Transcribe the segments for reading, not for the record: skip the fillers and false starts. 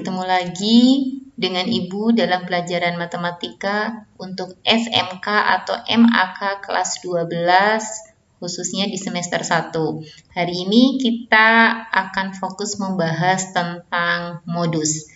bertemu lagi dengan Ibu dalam pelajaran matematika untuk SMK atau MAK kelas 12, khususnya di semester 1. Hari ini kita akan fokus membahas tentang modus.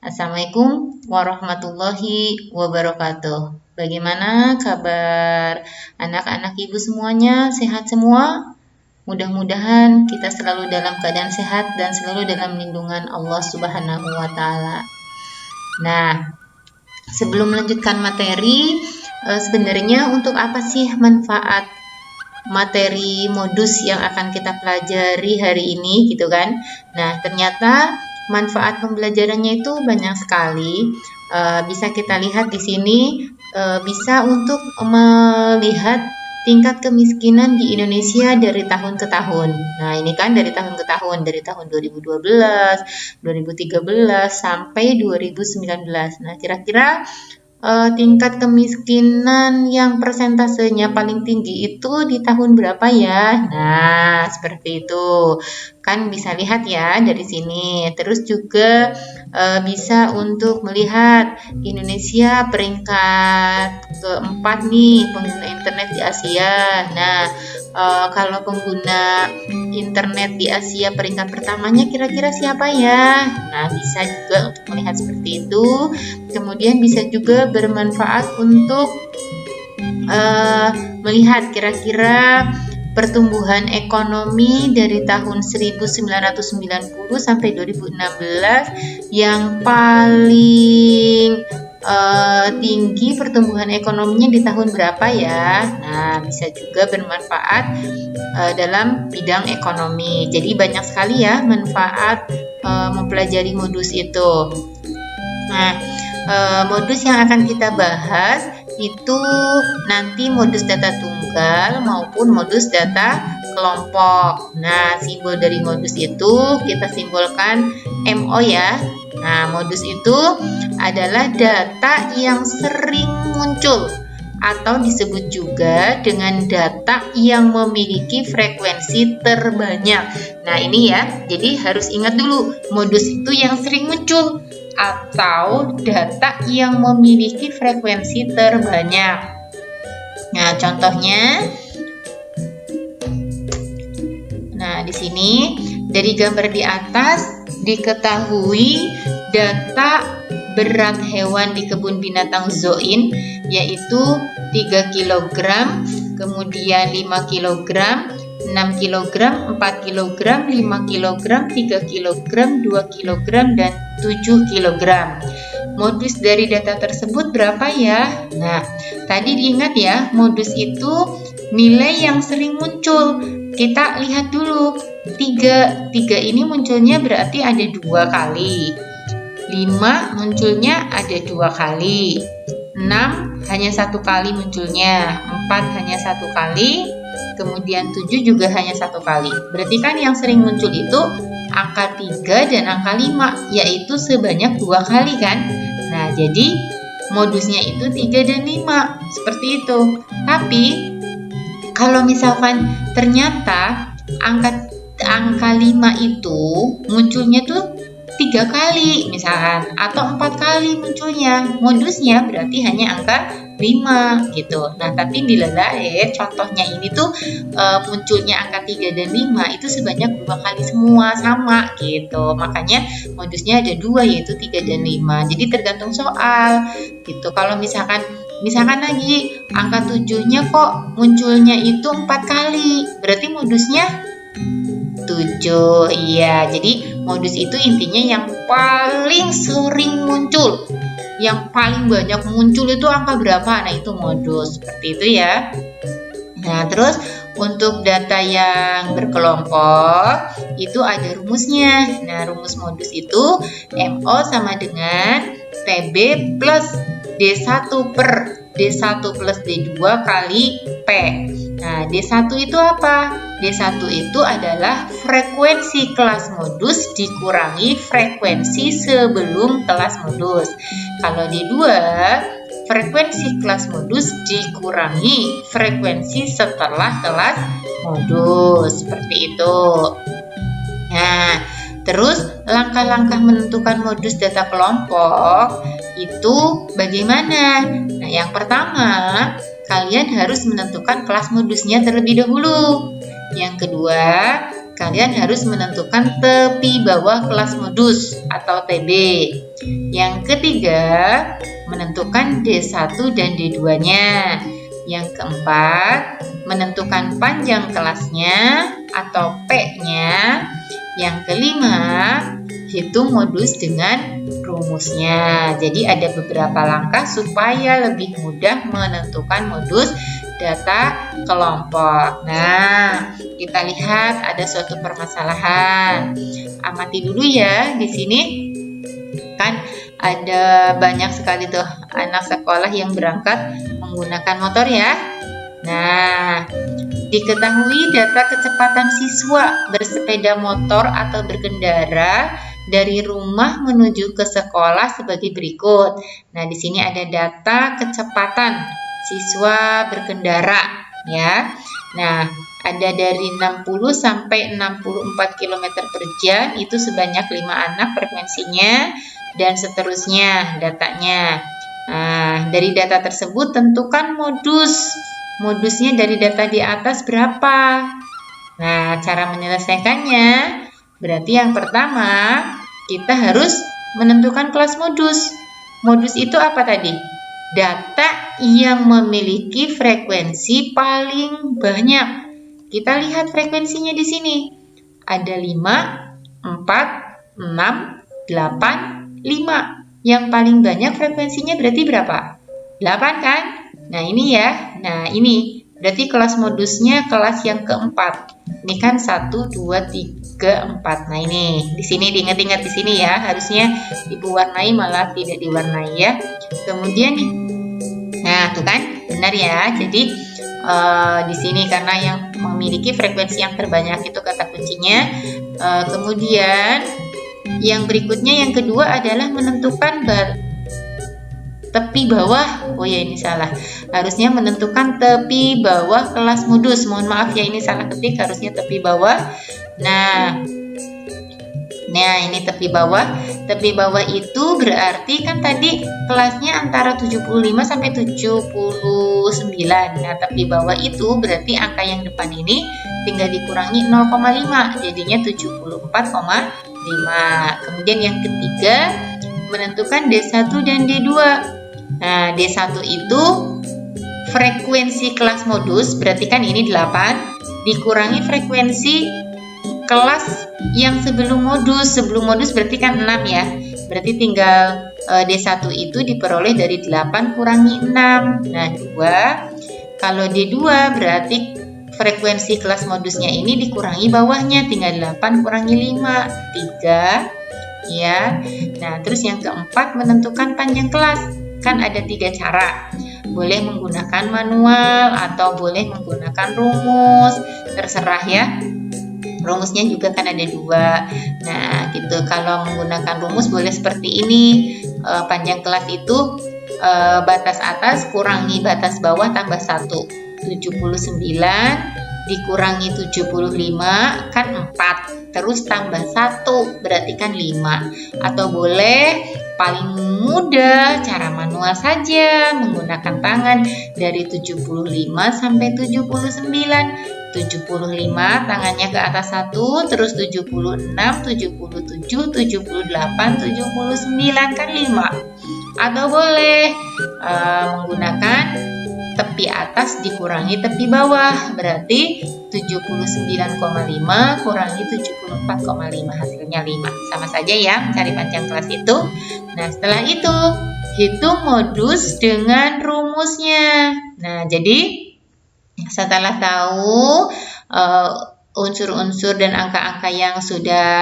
Assalamualaikum warahmatullahi wabarakatuh. Bagaimana kabar anak-anak Ibu semuanya? Sehat semua? Mudah-mudahan kita selalu dalam keadaan sehat dan selalu dalam lindungan Allah Subhanahu wa Ta'ala. Nah, sebelum melanjutkan materi, sebenarnya untuk apa sih manfaat materi modus yang akan kita pelajari hari ini, gitu kan? Nah, ternyata manfaat pembelajarannya itu banyak sekali. Bisa kita lihat di sini, bisa untuk melihat tingkat kemiskinan di Indonesia dari tahun ke tahun. Nah, ini kan dari tahun ke tahun, dari tahun 2012, 2013, sampai 2019. Nah, kira-kira tingkat kemiskinan yang persentasenya paling tinggi itu di tahun berapa ya? Nah, seperti itu. Kan bisa lihat ya dari sini. Terus juga bisa untuk melihat Indonesia peringkat keempat nih pengguna internet di Asia. Nah, kalau pengguna internet di Asia peringkat pertamanya kira-kira siapa ya? Nah, bisa juga untuk melihat seperti itu. Kemudian bisa juga bermanfaat untuk melihat kira-kira pertumbuhan ekonomi dari tahun 1990 sampai 2016 yang paling tinggi pertumbuhan ekonominya di tahun berapa ya? Nah, bisa juga bermanfaat dalam bidang ekonomi. Jadi banyak sekali ya manfaat mempelajari modus itu. Nah, modus yang akan kita bahas itu nanti modus data tunggal maupun modus data kelompok. Nah, simbol dari modus itu kita simbolkan MO ya. Nah, modus itu adalah data yang sering muncul atau disebut juga dengan data yang memiliki frekuensi terbanyak. Nah, ini ya, jadi harus ingat dulu, modus itu yang sering muncul atau data yang memiliki frekuensi terbanyak. Nah, contohnya, nah di sini dari gambar di atas diketahui data berat hewan di kebun binatang Zoin yaitu 3 kg, kemudian 5 kg, 6 kg, 4 kg, 5 kg, 3 kg, 2 kg, dan 7 kg. Modus dari data tersebut berapa ya? Nah, tadi diingat ya, modus itu nilai yang sering muncul. Kita lihat dulu, 3 ini munculnya berarti ada 2 kali. 5 munculnya ada 2 kali. 6 hanya 1 kali munculnya. 4 hanya 1 kali. Kemudian 7 juga hanya 1 kali. Berarti kan yang sering muncul itu angka 3 dan angka 5, yaitu sebanyak 2 kali kan. Nah, jadi modusnya itu 3 dan 5, seperti itu. Tapi kalau misalkan ternyata angka 5 itu munculnya tuh 3 kali misalkan, atau 4 kali munculnya, modusnya berarti hanya angka 5 gitu. Nah, tapi bila contohnya ini tuh munculnya angka 3 dan 5 itu sebanyak 2 kali semua sama gitu. Makanya modusnya ada 2 yaitu 3 dan 5. Jadi tergantung soal gitu. Kalau misalkan lagi angka 7-nya kok munculnya itu 4 kali, berarti modusnya 7. Iya, jadi modus itu intinya yang paling sering muncul, yang paling banyak muncul itu angka berapa. Nah, itu modus, seperti itu ya. Nah, terus untuk data yang berkelompok itu ada rumusnya. Nah, rumus modus itu MO sama dengan TB plus D1 per D1 plus D2 kali P. Nah, D1 itu apa? D1 itu adalah frekuensi kelas modus dikurangi frekuensi sebelum kelas modus. Kalau D2, frekuensi kelas modus dikurangi frekuensi setelah kelas modus. Seperti itu. Nah, terus langkah-langkah menentukan modus data kelompok itu bagaimana? Nah, yang pertama, kalian harus menentukan kelas modusnya terlebih dahulu. Yang kedua, kalian harus menentukan tepi bawah kelas modus atau TB. Yang ketiga, menentukan D1 dan D2-nya. Yang keempat, menentukan panjang kelasnya atau P-nya. Yang kelima, hitung modus dengan rumusnya. Jadi ada beberapa langkah supaya lebih mudah menentukan modus data kelompok. Nah, kita lihat ada suatu permasalahan. Amati dulu ya di sini. Kan ada banyak sekali tuh anak sekolah yang berangkat menggunakan motor ya. Nah, diketahui data kecepatan siswa bersepeda motor atau berkendara dari rumah menuju ke sekolah sebagai berikut. Nah, di sini ada data kecepatan siswa berkendara ya. Nah, ada dari 60 sampai 64 km per jam, itu sebanyak 5 anak frekuensinya, dan seterusnya datanya. Nah, dari data tersebut tentukan modusnya dari data di atas berapa. Nah, cara menyelesaikannya berarti yang pertama kita harus menentukan kelas modus. Modus itu apa tadi? Data yang memiliki frekuensi paling banyak. Kita lihat frekuensinya di sini. Ada 5, 4, 6, 8, 5. Yang paling banyak frekuensinya berarti berapa? 8 kan? Nah, ini ya. Nah, ini berarti kelas modusnya kelas yang keempat. Ini kan 1, 2, 3, 4. Nah, ini di sini diingat-ingat di sini ya. Harusnya diwarnai malah tidak diwarnai ya. Kemudian nah, tuh kan benar ya. Jadi di sini karena yang memiliki frekuensi yang terbanyak itu kata kuncinya. Kemudian yang berikutnya yang kedua adalah menentukan tepi bawah. Oh ya, ini salah. Harusnya menentukan tepi bawah kelas modus. Mohon maaf ya, ini salah ketik, harusnya tepi bawah. Nah, ini tepi bawah. Tepi bawah itu berarti kan tadi kelasnya antara 75 sampai 79. Nah, tepi bawah itu berarti angka yang depan ini tinggal dikurangi 0,5, jadinya 74,5. Kemudian yang ketiga, menentukan D1 dan D2. Nah, D1 itu frekuensi kelas modus, berarti kan ini 8, dikurangi frekuensi kelas yang sebelum modus. Sebelum modus berarti kan 6 ya. Berarti tinggal D1 itu diperoleh dari 8 kurangi 6. Nah, 2. Kalau D2 berarti frekuensi kelas modusnya ini dikurangi bawahnya, tinggal 8 kurangi 5, 3 ya. Nah, terus yang keempat menentukan panjang kelas. Kan ada 3 cara. Boleh menggunakan manual atau boleh menggunakan rumus, terserah ya. Rumusnya juga kan ada 2. Nah, gitu. Kalau menggunakan rumus boleh seperti ini. Panjang kelas itu batas atas kurangi batas bawah tambah 1. 79 dikurangi 75 kan 4. Terus tambah 1 berarti kan 5. Atau boleh paling mudah cara manual saja menggunakan tangan dari 75 sampai 79. 75 tangannya ke atas 1, terus 76, 77, 78, 79 kan 5. Atau boleh menggunakan tepi atas dikurangi tepi bawah, berarti 79,5 kurangi 74,5 hasilnya 5. Sama saja ya mencari panjang kelas itu. Nah, setelah itu hitung modus dengan rumusnya. Nah, jadi setelah tahu unsur-unsur dan angka-angka yang sudah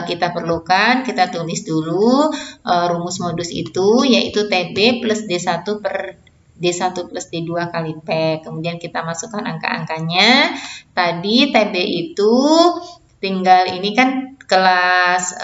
kita perlukan, kita tulis dulu rumus modus itu, yaitu TB plus D1 per D1 plus D2 kali P. Kemudian kita masukkan angka-angkanya. Tadi TB itu tinggal ini kan kelas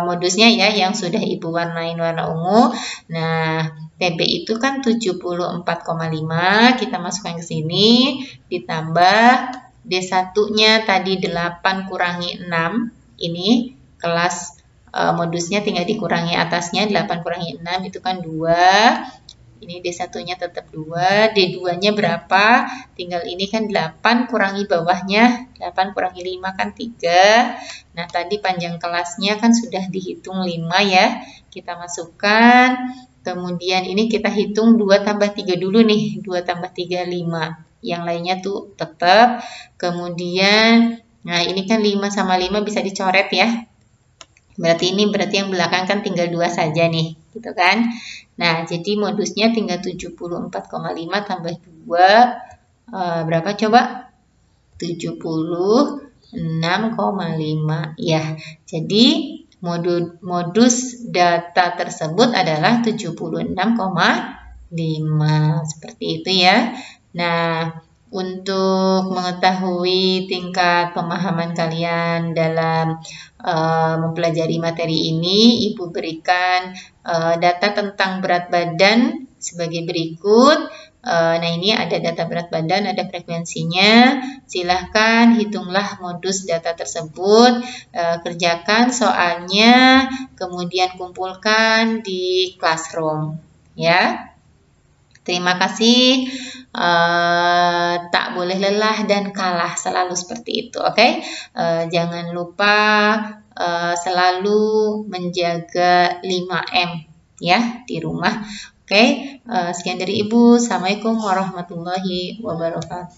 modusnya ya yang sudah Ibu warnain warna ungu. Nah, TB itu kan 74,5, kita masukkan ke sini, ditambah D1-nya tadi 8 kurangi 6, ini kelas modusnya tinggal dikurangi atasnya, 8 kurangi 6 itu kan 2. Ini D1-nya tetap 2, D2-nya berapa? Tinggal ini kan 8 kurangi bawahnya, 8 kurangi 5 kan 3. Nah, tadi panjang kelasnya kan sudah dihitung 5 ya. Kita masukkan, kemudian ini kita hitung 2 tambah 3 dulu nih, 2 tambah 3, 5. Yang lainnya tuh tetap. Kemudian, nah ini kan 5 sama 5 bisa dicoret ya. Berarti yang belakang kan tinggal 2 saja nih, gitu kan. Nah, jadi modusnya tinggal 74,5 tambah 2, berapa coba? 76,5. Ya, jadi modus data tersebut adalah 76,5. Seperti itu ya. Nah, untuk mengetahui tingkat pemahaman kalian dalam mempelajari materi ini, Ibu berikan data tentang berat badan sebagai berikut. Nah, ini ada data berat badan, ada frekuensinya. Silahkan hitunglah modus data tersebut, kerjakan soalnya, kemudian kumpulkan di Classroom. Ya. Terima kasih. Tak boleh lelah dan kalah, selalu seperti itu. Oke? Jangan lupa selalu menjaga 5M ya di rumah. Oke? Sekian dari Ibu. Assalamualaikum warahmatullahi wabarakatuh.